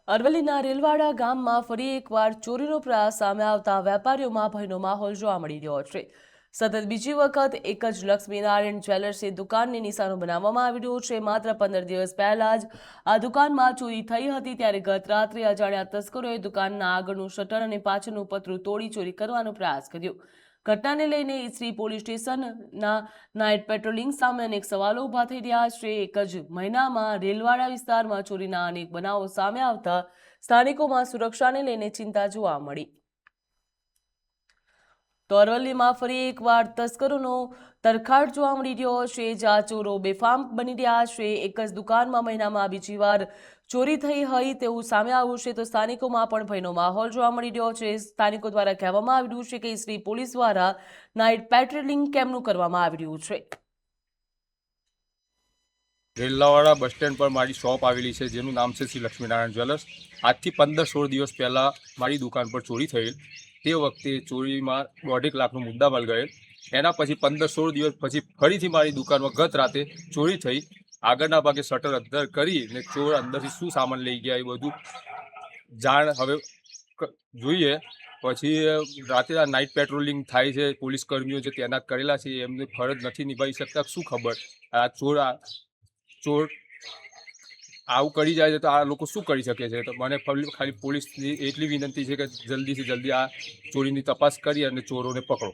અરવલ્લીના રેલવાડા ગામમાં ફરી એકવાર ચોરીનો પ્રયાસ સામે આવતા વેપારીઓમાં ભયનો માહોલ જોવા મળી રહ્યો છે। સતત બીજી વખત એક જ લક્ષ્મીનારાયણ જ્વેલર્સની દુકાનને નિશાનો બનાવવામાં આવી રહ્યો છે। માત્ર 15 દિવસ પહેલા જ આ દુકાનમાં ચોરી થઈ હતી, ત્યારે ગત રાત્રે અજાણ્યા તસ્કરોએ દુકાનના આગળનું શટર અને પાછળનું પતરું તોડી ચોરી કરવાનો પ્રયાસ કર્યો। ઘટનાને લઈને ઈસરી પોલીસ સ્ટેશનના નાઇટ પેટ્રોલિંગ સામે અનેક સવાલો ઊભા થઈ રહ્યા છે। એક જ મહિનામાં રેલવાડા વિસ્તારમાં ચોરીના અનેક બનાવો સામે આવતા સ્થાનિકોમાં સુરક્ષાને લઈને ચિંતા જોવા મળી। તો અરવલ્લીમાં ફરી એકવાર તસ્કરોનો તરખાટ જોવા મળી રહ્યો છે, જ્યાં ચોરો બેફામ બની રહ્યા છે। એક જ દુકાનમાં મહિનામાં બીજી વાર ચોરી થઈ હોય તેવું સામે આવ્યું છે, તો સ્થાનિકોમાં પણ ભયનો માહોલ જોવા મળી રહ્યો છે। સ્થાનિકો દ્વારા કહેવામાં આવી રહ્યું છે કે ઈસરી પોલીસ દ્વારા નાઇટ પેટ્રોલિંગ કેમનું કરવામાં આવી રહ્યું છે। રેલાવાડા બસ સ્ટેન્ડ પર મારી શોપ આવેલી છે, જેનું નામ છે શ્રી લક્ષ્મીનારાયણ જ્વેલર્સ। આજથી 15-16 દિવસ પહેલાં મારી દુકાન પર ચોરી થયેલ। તે વખતે ચોરીમાં 1.5 લાખનો મુદ્દામાલ ગયેલ। એના પછી 15-16 દિવસ પછી ફરીથી મારી દુકાનમાં ગત રાતે ચોરી થઈ। આગળના ભાગે શટર અંદર કરીને ચોર અંદરથી શું સામાન લઈ ગયા એ બધું જાણ હવે જોઈએ। પછી રાતે આ નાઇટ પેટ્રોલિંગ થાય છે, પોલીસ કર્મીઓ જે તૈનાત કરેલા છે એમને ફરજ નથી નિભાવી શકતા, શું ખબર આ ચોર આવું કરી જાય છે તો આ લોકો શું કરી શકે છે। તો મને ખાલી પોલીસની એટલી વિનંતી છે કે જલ્દીથી જલ્દી આ ચોરીની તપાસ કરી અને ચોરોને પકડો।